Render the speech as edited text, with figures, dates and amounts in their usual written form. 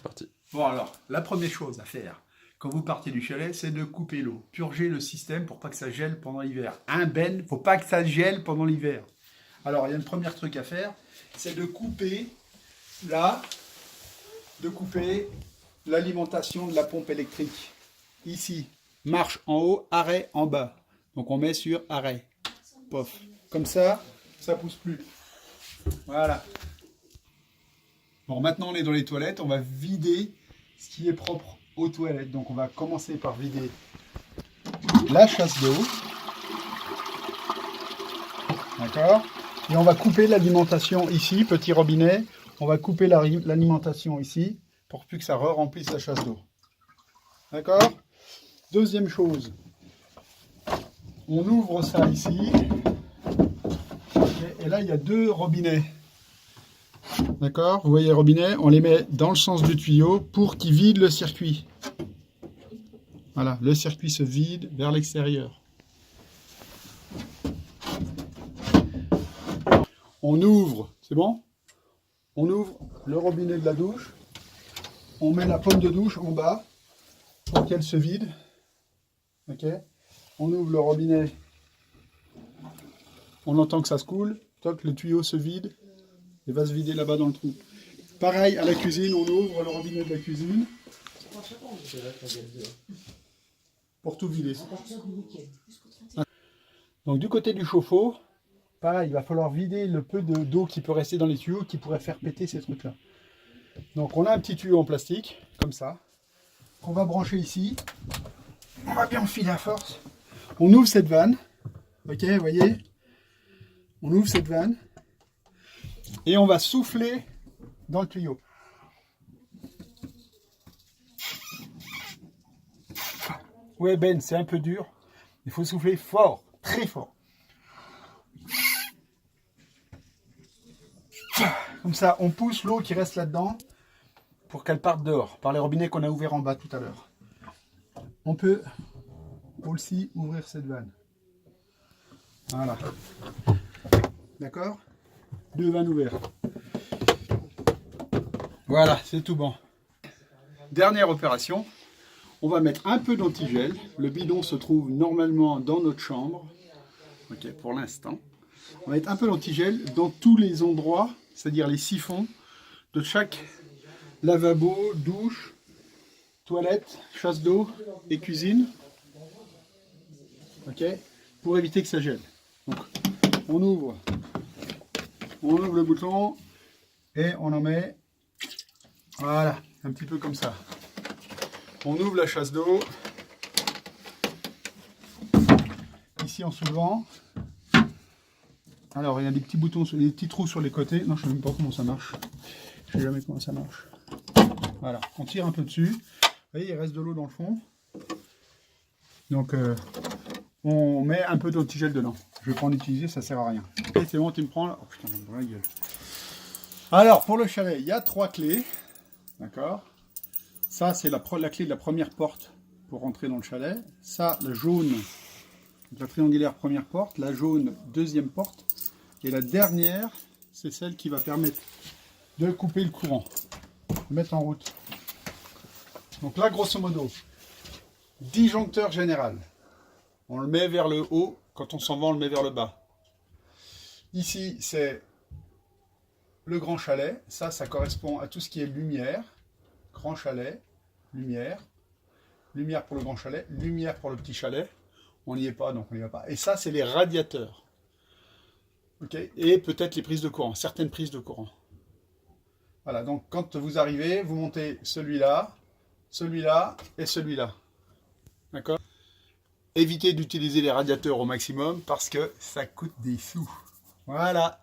c'est parti. Bon alors, la première chose à faire quand vous partez du chalet, c'est de couper l'eau. Purger le système pour pas que ça gèle pendant l'hiver. Un ben, faut pas que ça gèle pendant l'hiver. Alors, il y a une première truc à faire, c'est de couper là, de couper l'alimentation de la pompe électrique. Ici, marche en haut, arrêt en bas. Donc on met sur arrêt. Pof. Comme ça pousse plus. Voilà. Bon, maintenant on est dans les toilettes, on va vider ce qui est propre aux toilettes. Donc on va commencer par vider la chasse d'eau. D'accord? Et on va couper l'alimentation ici, petit robinet. On va couper l'alimentation ici pour plus que ça remplisse la chasse d'eau. D'accord? Deuxième chose, on ouvre ça ici. Et là, il y a deux robinets. D'accord? Vous voyez les robinets, on les met dans le sens du tuyau pour qu'ils vident le circuit. Voilà, le circuit se vide vers l'extérieur. On ouvre, c'est bon? On ouvre le robinet de la douche. On met la pomme de douche en bas pour qu'elle se vide. Ok? On ouvre le robinet. On entend que ça se coule. Toc, le tuyau se vide et va se vider là-bas dans le trou. Pareil à la cuisine, on ouvre le robinet de la cuisine pour tout vider. Donc du côté du chauffe-eau, pareil, il va falloir vider le peu d'eau qui peut rester dans les tuyaux qui pourrait faire péter ces trucs-là. Donc on a un petit tuyau en plastique, comme ça, qu'on va brancher ici. On va bien enfiler à force. On ouvre cette vanne. Ok, vous voyez? On ouvre cette vanne. Et on va souffler dans le tuyau. Ouais Ben, c'est un peu dur. Il faut souffler fort, très fort. Comme ça, on pousse l'eau qui reste là-dedans pour qu'elle parte dehors, par les robinets qu'on a ouverts en bas tout à l'heure. On peut aussi ouvrir cette vanne. Voilà. D'accord? Deux vannes ouvertes. Voilà, c'est tout bon. Dernière opération. On va mettre un peu d'antigel. Le bidon se trouve normalement dans notre chambre. Ok, pour l'instant. On va mettre un peu d'antigel dans tous les endroits, c'est-à-dire les siphons de chaque lavabo, douche, toilette, chasse d'eau et cuisine. Ok, pour éviter que ça gèle. Donc, on ouvre le bouton et on en met, voilà, un petit peu comme ça. On ouvre la chasse d'eau, ici en soulevant. Alors il y a des petits boutons, des petits trous sur les côtés. Non, je ne sais même pas comment ça marche. Je ne sais jamais comment ça marche. Voilà, on tire un peu dessus. Vous voyez, il reste de l'eau dans le fond. Donc on met un peu d'antigel dedans. Je ne vais pas en utiliser, ça ne sert à rien. Ok, c'est bon, tu me prends là. Oh putain, dans la gueule. Alors pour le chalet, il y a 3 clés. D'accord? Ça, c'est la clé de la première porte pour rentrer dans le chalet. Ça, la jaune, la triangulaire première porte. La jaune, deuxième porte. Et la dernière, c'est celle qui va permettre de couper le courant, de mettre en route. Donc là, grosso modo, disjoncteur général. On le met vers le haut. Quand on s'en va, on le met vers le bas. Ici, c'est le grand chalet. Ça correspond à tout ce qui est lumière. Grand chalet, lumière. Lumière pour le grand chalet, lumière pour le petit chalet. On n'y est pas, donc on n'y va pas. Et ça, c'est les radiateurs. Ok. Et peut-être les prises de courant, certaines prises de courant. Voilà, donc quand vous arrivez, vous montez celui-là, celui-là et celui-là. D'accord? Évitez d'utiliser les radiateurs au maximum parce que ça coûte des sous. Voilà.